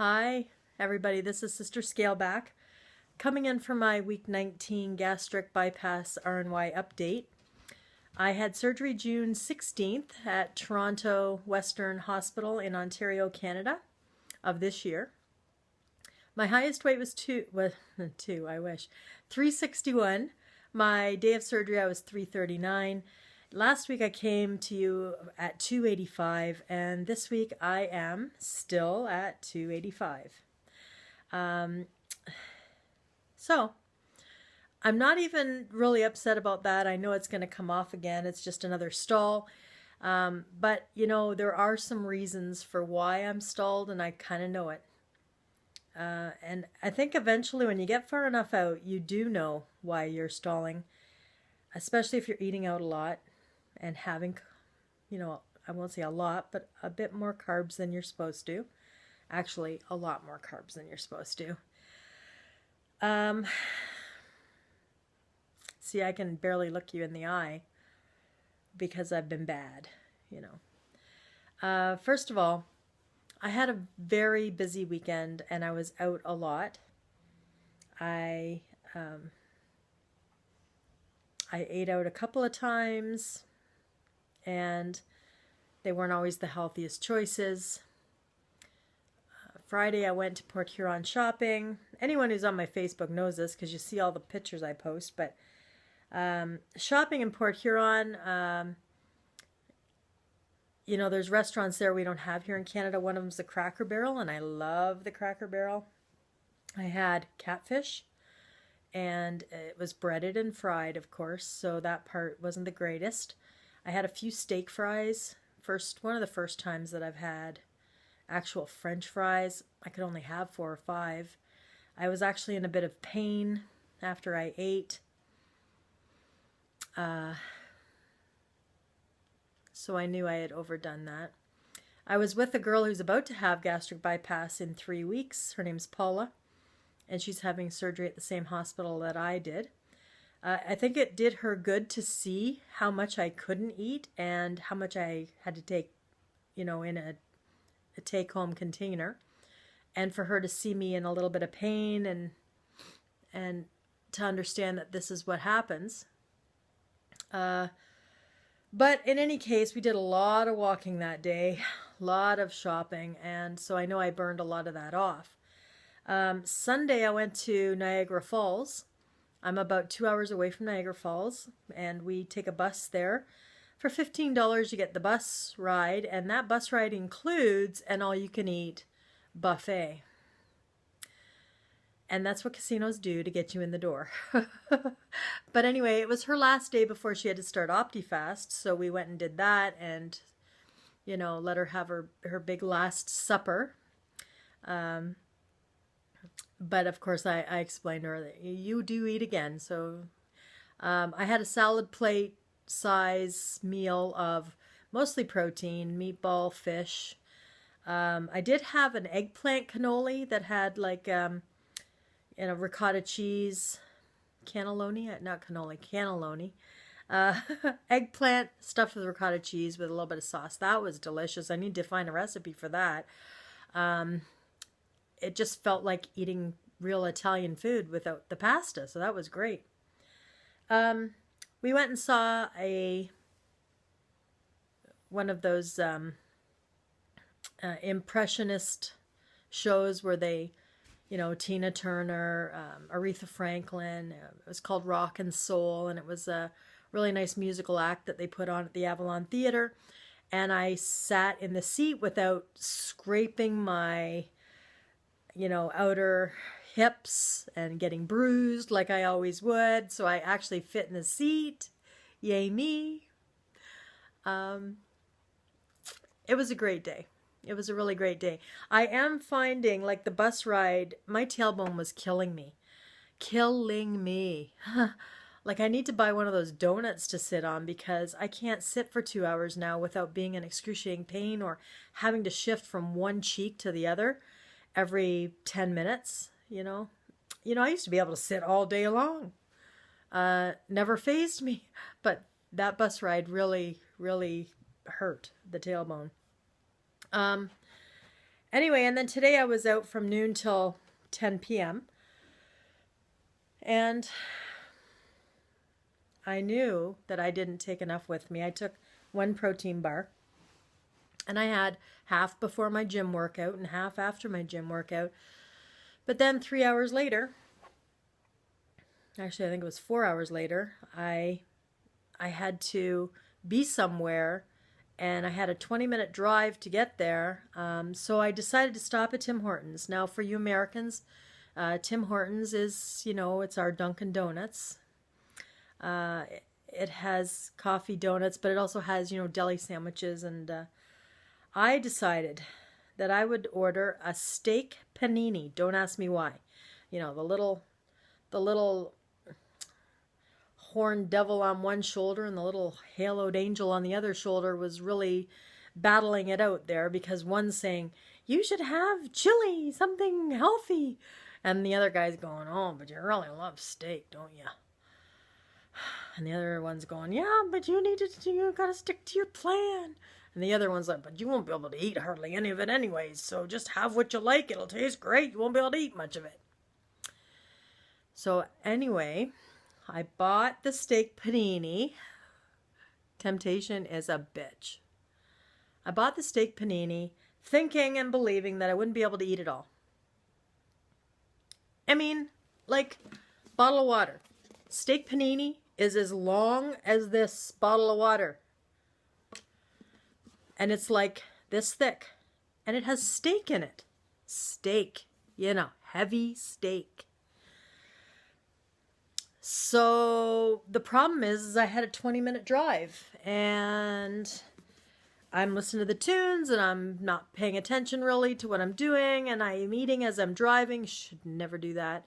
Hi, everybody. This is Sister Scaleback coming in for my week 19 gastric bypass RNY update. I had surgery June 16th at Toronto Western Hospital in Ontario, Canada of this year. My highest weight was 361. My day of surgery I was 339. Last week I came to you at 285, and this week I am still at 285. So I'm not even really upset about that. I know it's going to come off again. It's just another stall. But, you know, there are some reasons for why I'm stalled, and I kind of know it. And I think eventually when you get far enough out, you do know why you're stalling, especially if you're eating out a lot and having, you know, I won't say a lot, but a bit more carbs than you're supposed to. Actually, a lot more carbs than you're supposed to. See, I can barely look you in the eye because I've been bad, you know. First of all, I had a very busy weekend and I was out a lot. I ate out a couple of times and they weren't always the healthiest choices. Friday I went to Port Huron shopping. Anyone who's on my Facebook knows this because you see all the pictures I post, but shopping in Port Huron, you know, there's restaurants there we don't have here in Canada. One of them's the Cracker Barrel, and I love the Cracker Barrel. I had Catfish, and it was breaded and fried, of course, so that part wasn't the greatest. I had a few steak fries. One of the first times that I've had actual French fries. I could only have 4 or 5. I was actually in a bit of pain after I ate. So I knew I had overdone that. I was with a girl who's about to have gastric bypass in 3 weeks. Her name's Paula, and she's having surgery at the same hospital that I did. I think it did her good to see how much I couldn't eat and how much I had to take, you know, in a take-home container, and for her to see me in a little bit of pain and to understand that this is what happens. But in any case, we did a lot of walking that day, a lot of shopping, and so I know I burned a lot of that off. Sunday I went to Niagara Falls. I'm about 2 hours away from Niagara Falls, and we take a bus there. For $15 you get the bus ride, and that bus ride includes an all-you-can-eat buffet. And that's what casinos do to get you in the door. But anyway, it was her last day before she had to start OptiFast, so we went and did that and, you know, let her have her big last supper. But of course I explained to her that you do eat again. So I had a salad plate size meal of mostly protein, meatball, fish. I did have an eggplant cannoli that had like, you know, ricotta cheese, cannelloni, not cannoli, cannelloni. Eggplant stuffed with ricotta cheese with a little bit of sauce. That was delicious. I need to find a recipe for that. It just felt like eating real Italian food without the pasta, so that was great. We went and saw one of those impressionist shows where they, you know, Tina Turner, Aretha Franklin. It was called Rock and Soul, and it was a really nice musical act that they put on at the Avalon Theater. And I sat in the seat without scraping my, you know, outer hips and getting bruised like I always would. So I actually fit in the seat. Yay me. It was a great day. It was a really great day. I am finding, like, the bus ride, my tailbone was killing me. Killing me. Like, I need to buy one of those donuts to sit on because I can't sit for 2 hours now without being in excruciating pain or having to shift from one cheek to the other every 10 minutes, you know. You know, I used to be able to sit all day long. Never fazed me. But that bus ride really, really hurt the tailbone. Anyway, and then today I was out from noon till 10 p.m. And I knew that I didn't take enough with me. I took one protein bar, and I had half before my gym workout and half after my gym workout. But then 3 hours later, actually I think it was 4 hours later, I had to be somewhere, and I had a 20-minute drive to get there. So I decided to stop at Tim Hortons. Now, for you Americans, Tim Hortons is, you know, it's our Dunkin' Donuts. It has coffee donuts, but it also has, you know, deli sandwiches. And I decided that I would order a steak panini. Don't ask me why. You know, the little horned devil on one shoulder and the little haloed angel on the other shoulder was really battling it out there, because one's saying, you should have chili, something healthy. And the other guy's going, oh, but you really love steak, don't you? And the other one's going, yeah, but you gotta stick to your plan. And the other one's like, but you won't be able to eat hardly any of it anyways, so just have what you like. It'll taste great. You won't be able to eat much of it. So anyway, I bought the steak panini. Temptation is a bitch. I bought the steak panini thinking and believing that I wouldn't be able to eat it all. I mean, like, bottle of water. Steak panini is as long as this bottle of water. And it's like this thick. And it has steak in it. Steak. You know, heavy steak. So the problem is I had a 20-minute drive. And I'm listening to the tunes and I'm not paying attention really to what I'm doing. And I'm eating as I'm driving. Should never do that.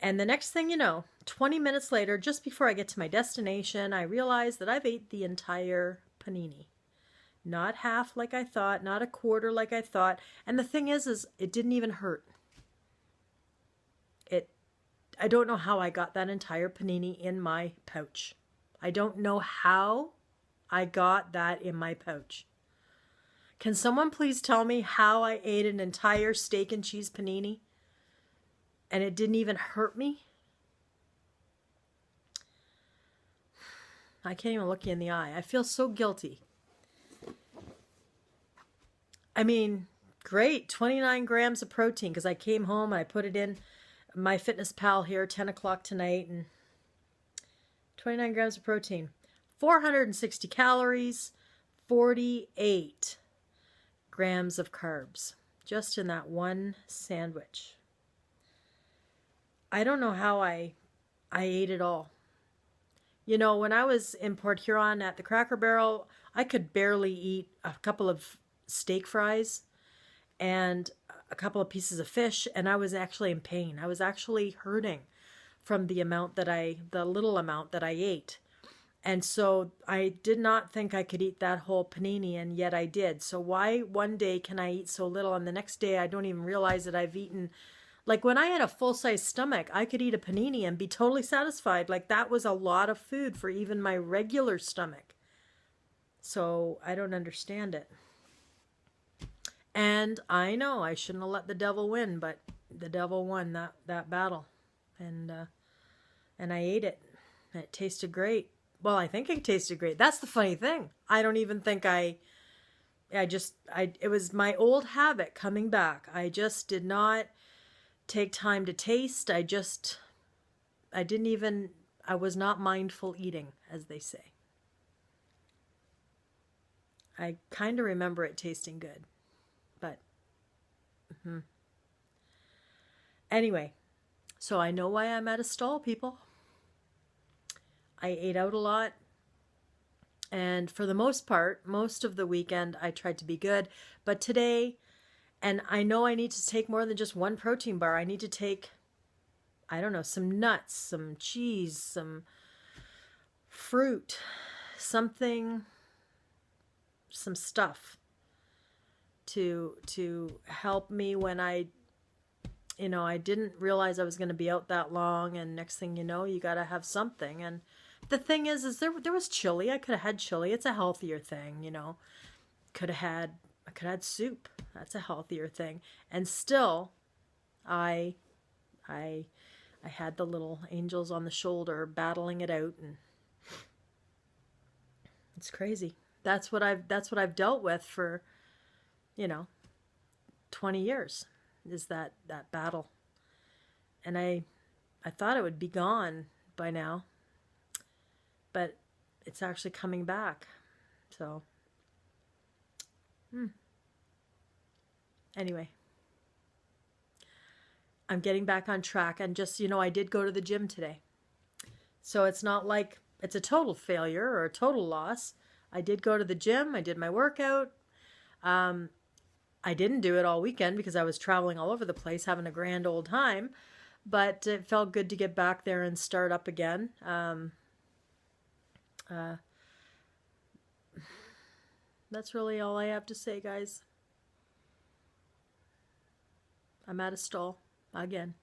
And the next thing you know, 20 minutes later, just before I get to my destination, I realize that I've ate the entire panini. Not half like I thought, not a quarter like I thought. And the thing is it didn't even hurt. I don't know how I got that entire panini in my pouch. I don't know how I got that in my pouch. Can someone please tell me how I ate an entire steak and cheese panini and it didn't even hurt me? I can't even look you in the eye. I feel so guilty. I mean, great, 29 grams of protein, because I came home and I put it in my Fitness Pal here, 10 o'clock tonight, and 29 grams of protein. 460 calories, 48 grams of carbs, just in that one sandwich. I don't know how I ate it all. You know, when I was in Port Huron at the Cracker Barrel, I could barely eat a couple of steak fries and a couple of pieces of fish, and I was actually in pain. I was actually hurting from the little amount that I ate. And so I did not think I could eat that whole panini, and yet I did. So why one day can I eat so little, and the next day I don't even realize that I've eaten? Like, when I had a full-size stomach, I could eat a panini and be totally satisfied. Like, that was a lot of food for even my regular stomach. So I don't understand it. And I know I shouldn't have let the devil win, but the devil won that battle. And I ate it. And it tasted great. Well, I think it tasted great. That's the funny thing. I don't even think it was my old habit coming back. I just did not take time to taste. I was not mindful eating, as they say. I kind of remember it tasting good, but anyway, so I know why I'm at a stall, people. I ate out a lot, and for the most part, most of the weekend, I tried to be good, but today, and I know I need to take more than just one protein bar. I need to take, I don't know, some nuts, some cheese, some fruit, something, some stuff to help me when I didn't realize I was going to be out that long, and next thing you know, you got to have something. And the thing is there was chili. I could have had chili. It's a healthier thing, you know. I could have had soup. That's a healthier thing. And still, I had the little angels on the shoulder battling it out, and it's crazy. That's what I've dealt with for, 20 years, is that battle. And I thought it would be gone by now, but it's actually coming back. So, anyway, I'm getting back on track, and just, I did go to the gym today. So it's not like it's a total failure or a total loss. I did go to the gym. I did my workout. I didn't do it all weekend because I was traveling all over the place, having a grand old time. But it felt good to get back there and start up again. That's really all I have to say, guys. I'm at a stall again.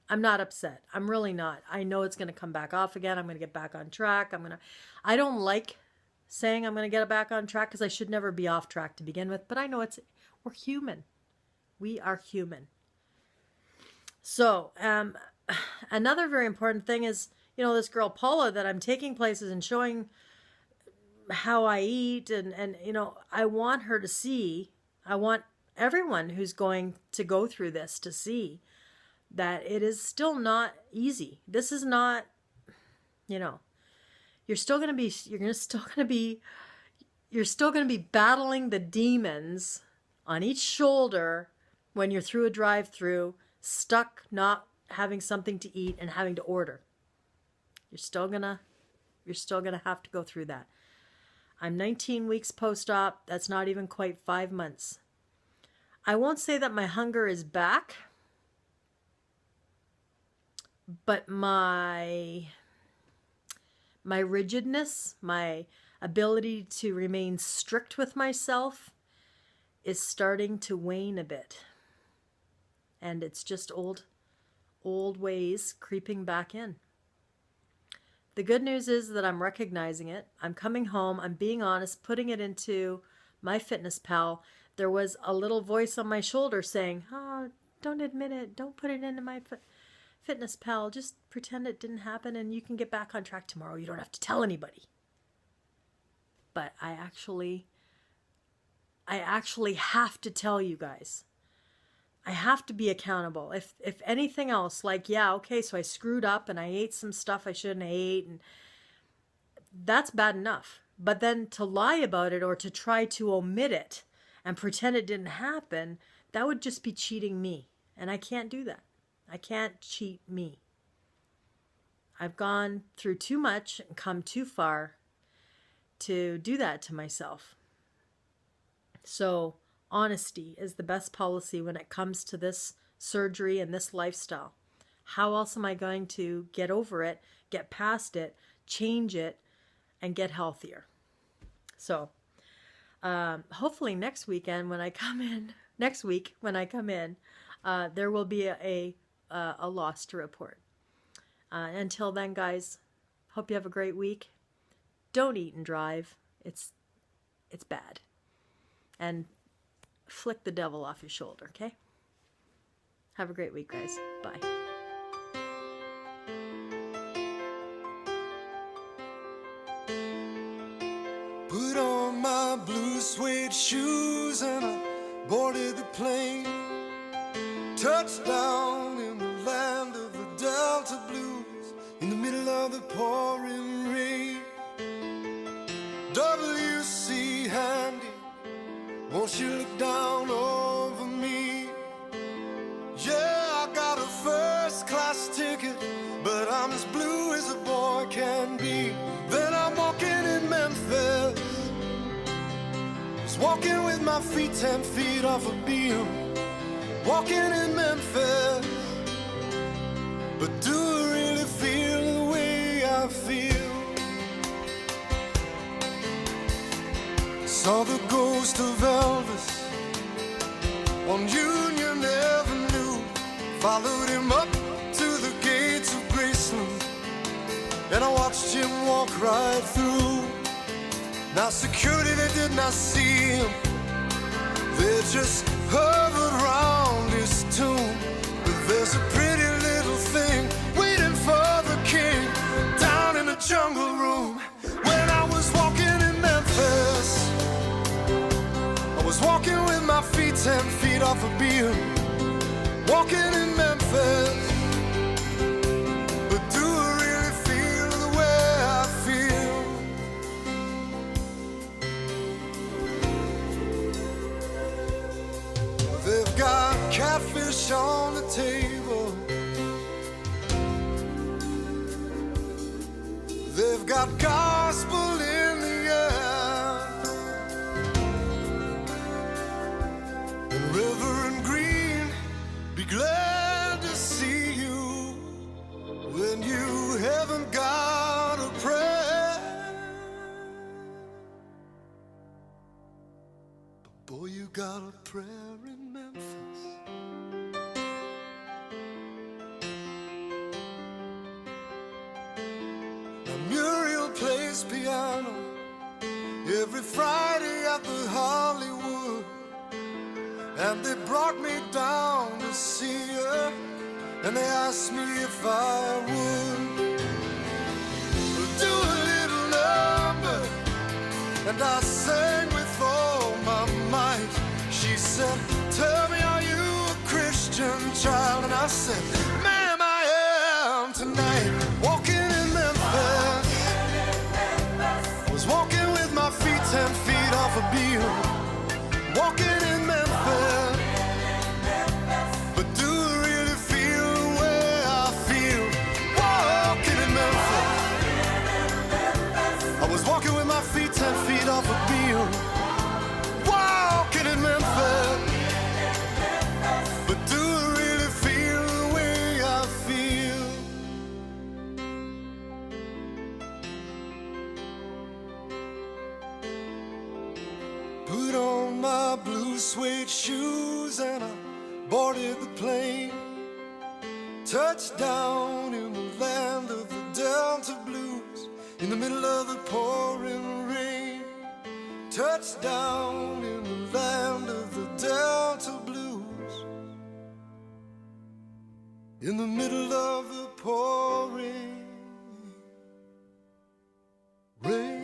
I'm not upset. I'm really not. I know it's going to come back off again. I'm going to get back on track. I don't like saying I'm going to get it back on track because I should never be off track to begin with. But I know we're human. We are human. So, another very important thing is, this girl Paula that I'm taking places and showing how I eat, and I want her to see, I want everyone who's going to go through this to see that it is still not easy. This is not, you're still going to be battling the demons on each shoulder when you're through a drive-through, stuck not having something to eat and having to order. You're still gonna have to go through that. I'm 19 weeks post-op. That's not even quite 5 months. I won't say that my hunger is back, but my rigidness, my ability to remain strict with myself is starting to wane a bit. And it's just old ways creeping back in. The good news is that I'm recognizing it. I'm coming home. I'm being honest, putting it into my Fitness Pal. There was a little voice on my shoulder saying, "Oh, don't admit it. Don't put it into my Fitness Pal. Just pretend it didn't happen and you can get back on track tomorrow. You don't have to tell anybody." But I actually have to tell you guys. I have to be accountable. If anything else, like, yeah, okay, so I screwed up and I ate some stuff I shouldn't have ate, and that's bad enough. But then to lie about it or to try to omit it and pretend it didn't happen, that would just be cheating me. And I can't do that. I can't cheat me. I've gone through too much and come too far to do that to myself. So honesty is the best policy when it comes to this surgery and this lifestyle. How else am I going to get over it, get past it, change it, and get healthier? So hopefully next week when I come in, there will be a loss to report. Until then, guys, hope you have a great week. Don't eat and drive. It's bad. And flick the devil off your shoulder, okay? Have a great week, guys. Bye. Put on my blue suede shoes and I boarded the plane. Touchdown in the land of the Delta Blues, in the middle of the pouring rain. WC Handy, won't you look down over me? Yeah, I got a first-class ticket, but I'm as blue as a boy can be. Then I'm walking in Memphis, just walking with my feet 10 feet off a beam. Walking in Memphis, but do I really feel the way I feel? Saw the ghost of Elvis on Union Avenue, followed him up to the gates of Graceland, and I watched him walk right through. Now security, they did not see him, they They just hovered round his tomb. But there's a pretty little thing waiting for the king down in the jungle room. When I was walking in Memphis, I was walking with my feet 10 feet off a beam. Walking in Memphis, but do I really feel the way I feel? They've got catfish on the table. They've got gospel in the air. And Reverend Green, be glad to see you when you haven't got a prayer. But boy, you got a prayer in Memphis. Now Muriel plays piano every Friday at the Hollywood. And they brought me down to see her, and they asked me if I would do a little number, and I sang with all my might. She said, tell me, are you a Christian child? And I said, ma'am, I am tonight. Walking in Memphis, was walking with my feet 10 feet off a beam. Walking in Memphis, but do I really feel the way I feel? Walking in Memphis, I was walking with my feet 10 feet off a beam. Walking in Memphis, but do I really feel the way I feel? Put on my blue suede shoes and I boarded the plane. Touched down in the land of the Delta Blues, in the middle of the pouring rain. Touched down in the land of the Delta Blues, in the middle of the pouring rain.